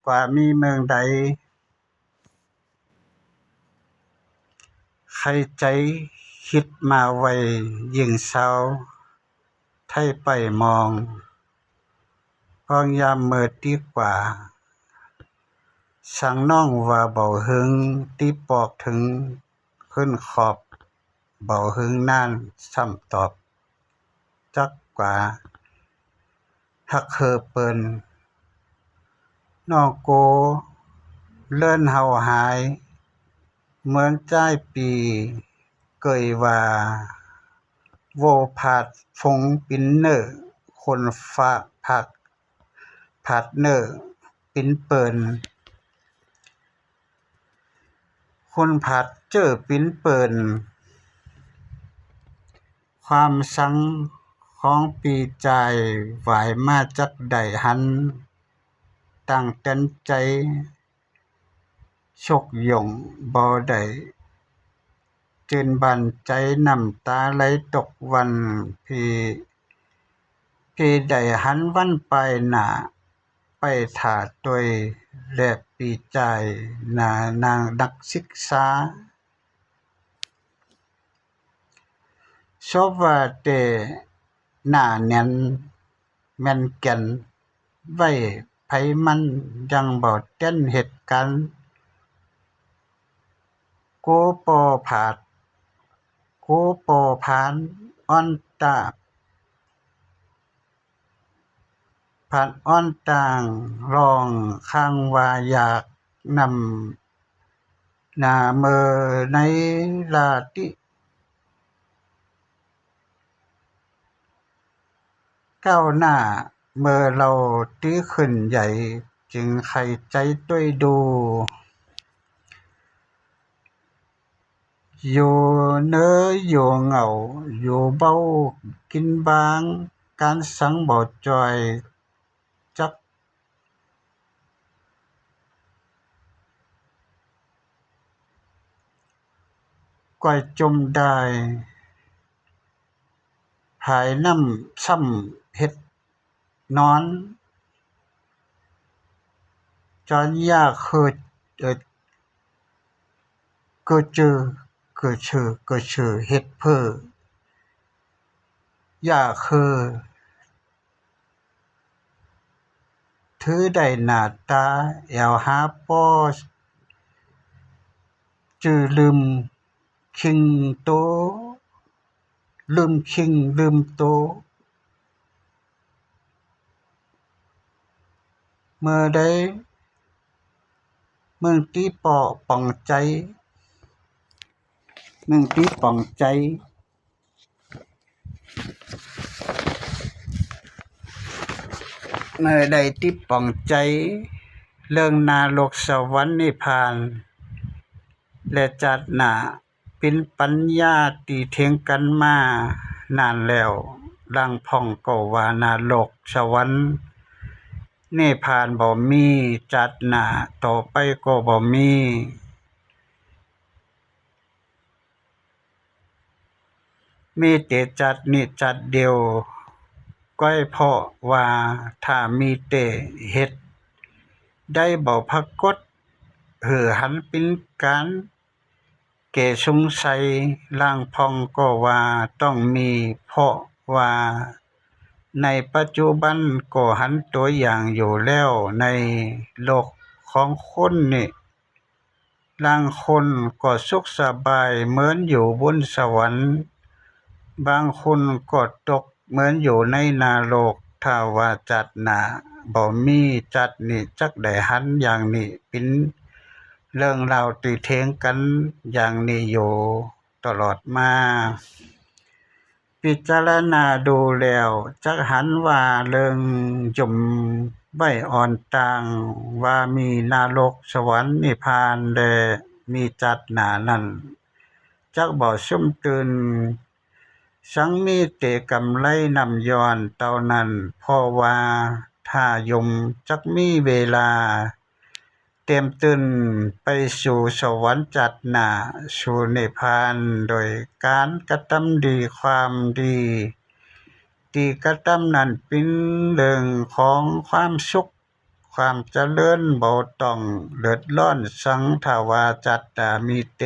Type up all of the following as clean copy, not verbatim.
ว่ามีเมืองใดใครใจคิดมาไว้ยิ่งเศร้าไทยไปมองพ้องยามมืดดีกว่าสั่งน้องว่าเบาหึงตีปอกถึงขึ้นขอบเบาหึงนานซ้ำตอบจักกว่าฮักเฮอเปิ้นน้องโกเลิ่นเฮาหายเหมือนจ้ายปีเกยว่าโวผาดฟงปินเนอร์คนฝากผักผาดเนอร์ปินเปินคนผาดเจอปินเปินความสังของปีใจหวายมาจักใดหันตั้งเต้นใจชกหย่งบ่ได้จืนบันใจน้ำตาไหลตกวันพี่ได้หันวันไปหน้าไปท่าตวยและปีใจหน้านางนักศึกษาชอบว่าแต่หน้าแน่นแม่นแก่นไว้ไผมันยังบ่เต้นเหตุการณ์โกปอผาดโกปอผานอ่อนตาผานอ่อนต่างร้องข้างว่าอยากนำหน้าเมอในลาติก้าวหน้าเมื่อเราตีขึ้นใหญ่จึงใครใจต้วยดูอยู่เน้ออยู่เหงาอยู่เบากินบางการสังบ่จอยจักก้อยจมได้ภายน้ำซ้ำเฮ็ดนอนจอนยากเกิดเจอเกิดเชื่อเฮ็ดเพ้อยากคือถือได้หน้าตาแอวหาป้อจื้อลืมคิงโตลืมคิงลืมโตเมื่อใดมึงตีป้อป่องใจมึงตีป่องใจเมื่อใดที่ป่องใจเรื่องนรกสวรรค์นิพพานและจัดหน้าเป็นปัญญาตีเถียงกันมานานแล้วลังพ่องก็ว่านรกสวรรค์นิพพานบ่มีจัดหน้าต่อไปก็บ่มีแต่จัดนี่จัดเดียวก้อยเพราะว่าถ้ามีแต่เฮ็ดได้บ่ปรากฏหันเป็นการแก้สงสัยล่างพ่องก็ว่าต้องมีเพราะว่าในปัจจุบันก็หันตัวอย่างอยู่แล้วในโลกของคนนี่ลางคนก็สุขสบายเหมือนอยู่บนสวรรค์บางคนก็ตกเหมือนอยู่ในนรกถ้าว่าจัดหน้าบ่มีจัดนี่จักได้หันอย่างนี้เป็นเรื่องราวตีเถียงกันอย่างนี้อยู่ตลอดมาพิจารณาดูแล้วจักหันว่าเรื่องจุ่มใบอ่อนต่างว่ามีนรกสวรรค์นิพพานและมีจัดหน้านั้นจักบ่ซุ่มตื่นสังมีแต่กำไรนำย้อนเท่านั้นเพราะว่าถ้ายมจักมีเวลาเต็มตื่นไปสู่สวรรค์จัดหน้าสู่นิพพานโดยการกระทำดีความดีที่กระทำนั้นเป็นเรื่องของความสุขค ความเจริญบ่ต้องเดือดร้อนสังถ้าว่าจัดดามีเต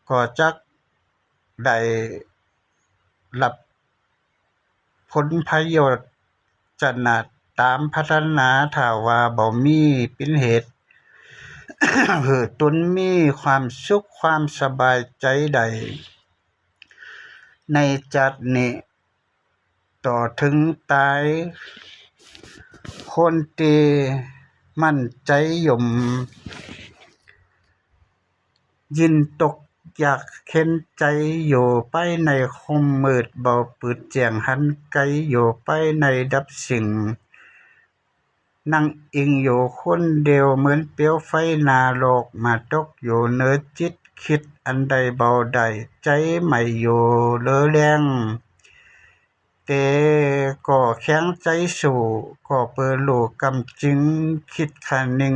ก็จักได้รับผลประโยชน์จะนะตามพัฒนาถ้าว่าบ่มีเป็นเหตุ ให้ตนมีความสุขความสบายใจใดในจัดนี้ต่อถึงตายคนที่มั่นใจย่อมยินตกอยากเข็นใจอยู่ไปในคมมืดบ่ปืดแจ้งหันไกลอยู่ไปในดับสิ่งนั่งอิงอยู่คนเดียวเหมือนเปลวไฟหน้าโลกมาตกอยู่เหนือจิตคิดอันใดเบาได้ใจไม่อยู่เลอแรงแต่ก็แข็งใจสู้ก็เปิดโลกกำจึงคิดคะนึง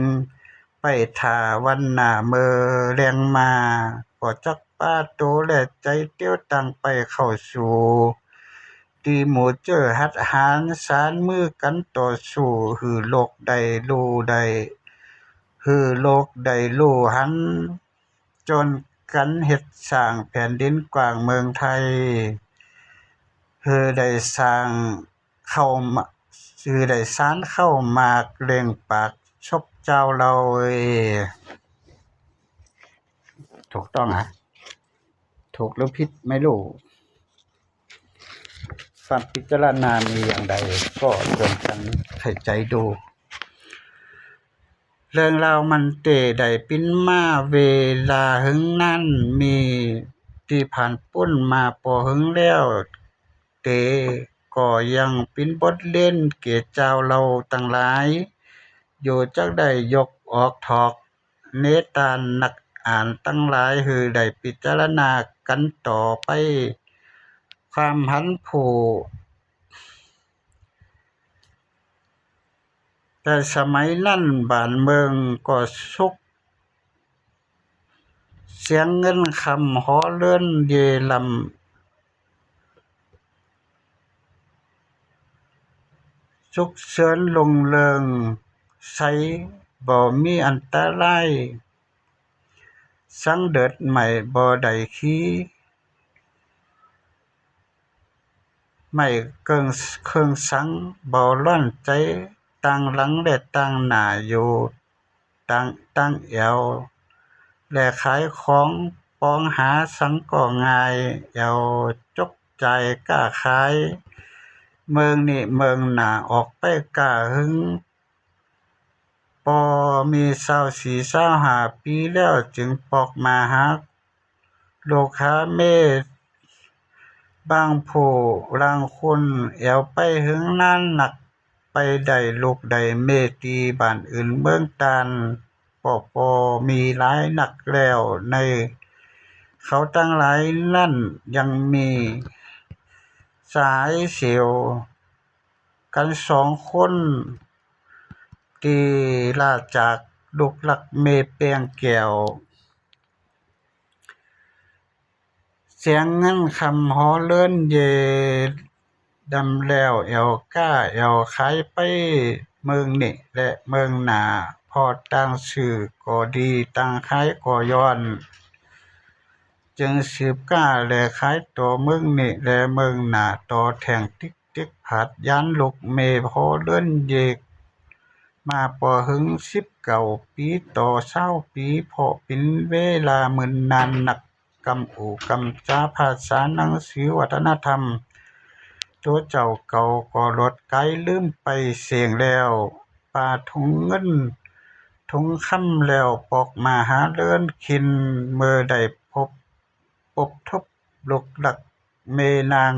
ไปท่าวันหน้าเมื่อแรงมาก็จักปาโตและใจเตี้ยวตั้งไปเข้าสู่ตีหมู่เจอหัดหารสานมือกันต่อสู้หือโลกใดรู้ใดหือโลกใดรู้หันจนกันเฮ็ดสร้างแผ่นดินกว้างเมืองไทยหือได้สร้างเข้ามาหือได้สานเข้ามากเล่งปากชบเจ้าเราถูกต้องฮะถูกหรือผิดไม่รู้ความพิจารณามีอย่างใดก็รวมกันให้ใจดูเรื่องราวมันเตได้ปิ้นมาเวลาหึงนั้นมีที่ผ่านพ้นมาพอหึงแล้วเตก็ยังปิ้นบทเล่นเกศเจ้าเราตั้งหลายอยู่จักได้ยกออกถอกเนตานักอ่านตั้งหลายหือได้พิจารณากันต่อไปความหันผู้แต่สมัยนั้นบ้านเมืองก็สุขเสียงเงินคำฮ้อเลื่อนเยลำสุขเสริญรุ่งเรืองไสบ่มีอันตรายสังเดิดใหม่บ่ได้ขี้ไม่เกิงเครื่องสังบ่ร้อนใจตั้งหลังและตั้งหน้าอยู่ตั้งแอวและขายของปองหาสังก็ง่ายแอวจกใจายกล้าขายเมืองนี้เมืองหน้าออกไปกล้าหึงบ่มี24-25ปีแล้วจึงปอกมาหาโลกาเมบางผู้ลางคนแอวไปหึงนานหนักไปได้ลูกได้เมตีบ้านอื่นเมืองตาลบ่มีหลายนักแล้วในเขาตั้งหลายนั้นยังมีสหายเสียวกัน2 คนที่ลาจากลูกหลักเมแป้งแก้วเสียงเงินคำฮ้อเลื่อนเยดำแล้วแอวกล้าแอวขายไปเมืองนี้และเมืองหน้าพอตั้งชื่อก็ดีตั้งขายก็ย้อนจึงสืบกล้าและขายต่อเมืองนี้และเมืองหน้าต่อแท่งติ๊กผาดยานลูกเมพอเลื่อนเยกมาบ่ถึง19 ปีต่อ20 ปีเพราะเป็นเวลามื้อนานนักกำอูกำจาภาษาหนังสือวัฒนธรรมตัวเจ้าเก่าก็ลดไกลลืมไปเสียงแล้วป่าถุงเงินถุงคำแล้วปอกมาหาเลื่อนคินเมื่อได้พบทบลกหลักเมนาง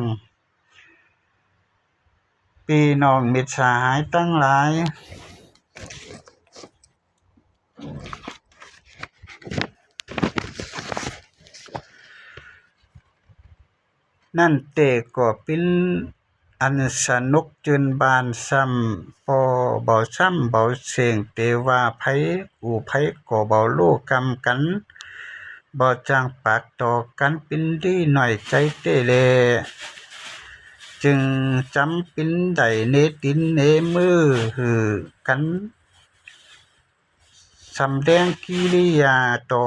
พี่น้องมิตรสหายตั้งหลายนั่นเตก็เป็นอันสนุกจืนบานซ้ำบ่ซ้ำบ่เสียงเตว่าไผอูไผก็บ่รู้กำกันบ่จ้างปากต่อกันเป็นดีหน่อยใจเตแล จึงจำเป็นได้เนตินเนมือหือกันสำแดงกิริยาต่อ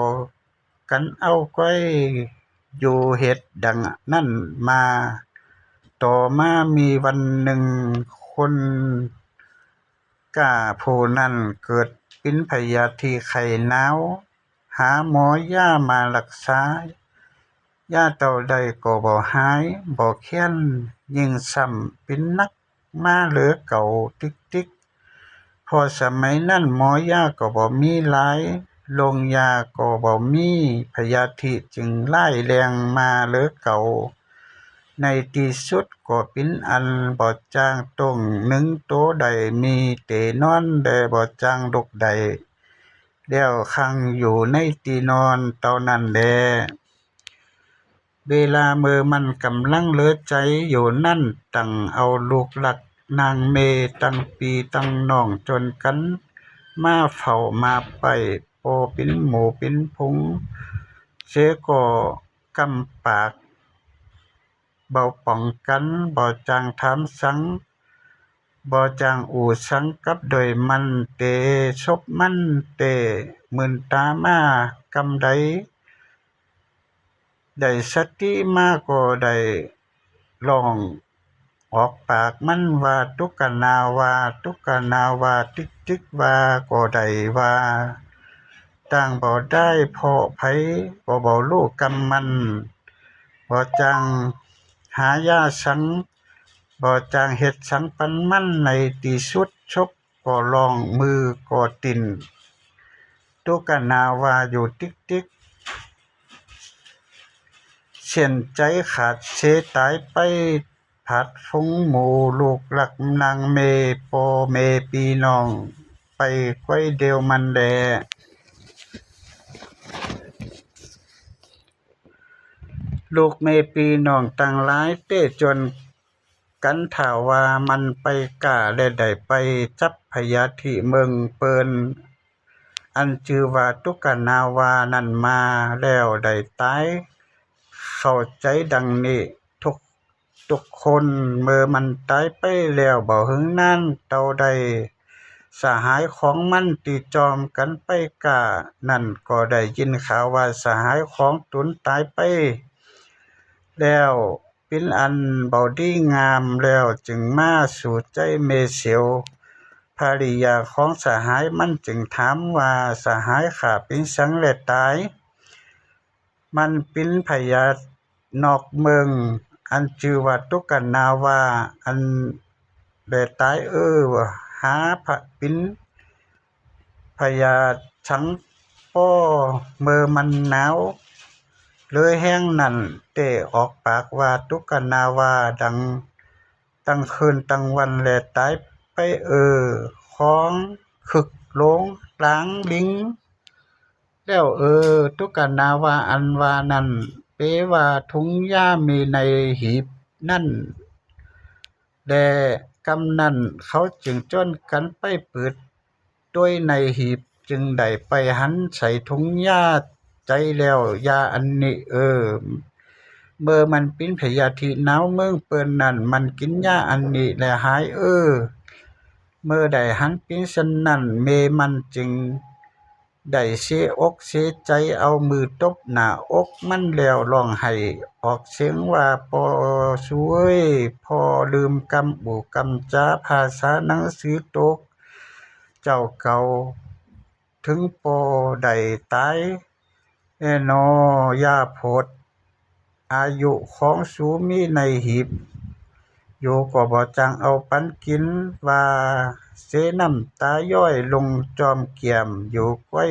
กันเอาก้อยอยู่เฮ็ดดังนั้นมาต่อมามีวันหนึ่งคนกล้าผู้นั้นเกิดเป็นพยาธิไข้หนาวหาหมอยามารักษายาเท่าใดก็บ่หายบ่แค้นยิ่งซ้ำเป็นหนักมาเหลือเก่าติ๊กๆเพราะสมัยนั้นหมอยาก็บ่มีหลายโรงยาก็บ่มีพยาธิจึงร้ายแรงมาเหลือเก่าในที่สุดก็เป็นอันบ่จางต้องหนึ่งโตได้มีแต่นอนแต่บ่จางลุกได้แล้วขังอยู่ในที่นอนเท่านั้นแลเวลามื้อมันกำลังเหลือใจอยู่นั้นตั้งเอาลูกหลักนางเมตั้งพี่ตั้งน้องจนกันมาเฝ้ามาไปพอเป็นหมู่เป็นพุงเสียก็กำปากเบาป้องกันบ่จางถามสังบ่จางอู่สังกับโดยมันเตซบมันเตมื่นตามากำใดได้สติมาก็ได้ร้องออกปากมันว่าทุกขณาวาทุกขณาวาติ๊กๆว่าก็ได้ว่าต่างบ่ได้เพราะไผก็บ่รู้กรรมมันบ่จังหายาสังบ่จางเฮ็ดสังปันมันในที่สุดชกก็ลองมือก็ติ่นทุกขณาวาอยู่ติ๊กเช่นใจขาดเสตายไปผัดฟงหมู่ลูกหลักนางเมพ่อแม่พี่น้องไปก้อยเดียวมันแลลูกแม่พี่น้องตั้งหลายเต้จนกันถ้าว่ามันไปกล้าและได้ไปจับพยาธิเมืองเปิ้นอันชื่อว่าทุกขณาวานั้นมาแล้วได้ตายเข้าใจดังนี้ทุกคนเมื่อมันตายไปแล้วบ่หึงนานเท่าใดสหายของมันที่จอมกันไปกล้านั่นก็ได้ยินข่าวว่าสหายของตนตายไปแล้วเป็นอันบ่ดีงามแล้วจึงมาสู่ใจเมเสียวภริยาของสหายมันจึงถามว่าสหายข้าเป็นสังและตายมันเป็นพญานอกเมืองอันชื่อว่าทุกขณาวาอันได้ตายหาพระปินพญาชังป้อเมื่อมันหนาวเลยแห้งนั่นได้ออกปากว่าทุกขณาวาดังตั้งคืนตั้งวันและตายไปของคึกโลงหลังลิงแล้วทุกขณาวาอันว่านั้นเปว่าถุงยามีในหีบนั่นแลกำนั้นเขาจึงจ้นกันไปเปิดด้วยในหีบจึงได้ไปหันใส่ถุงยาใจแล้วยาอันนี้เมื่อมันเป็นพยาธิหนาวเมืองเปิ้นนั่นมันกินยาอันนี้และหายเมื่อได้หันเป็นฉะนั้นเมมันจึงได้เสียอกเสียใจเอามือตบหน้าอกมันแล้วร้องไห้ออกเสียงว่าพ่อช่วยพ่อลืมกำบูกำจาภาษาหนังสือตกเจ้าเก่าถึงพ่อได้ตายแน่นอย่าโพดอายุของสูมีในหีบอยู่ก็บ่จังเอาปันกินว่าเสน้ำตาย้อยลงจอมเกี่ยมอยู่ก้อย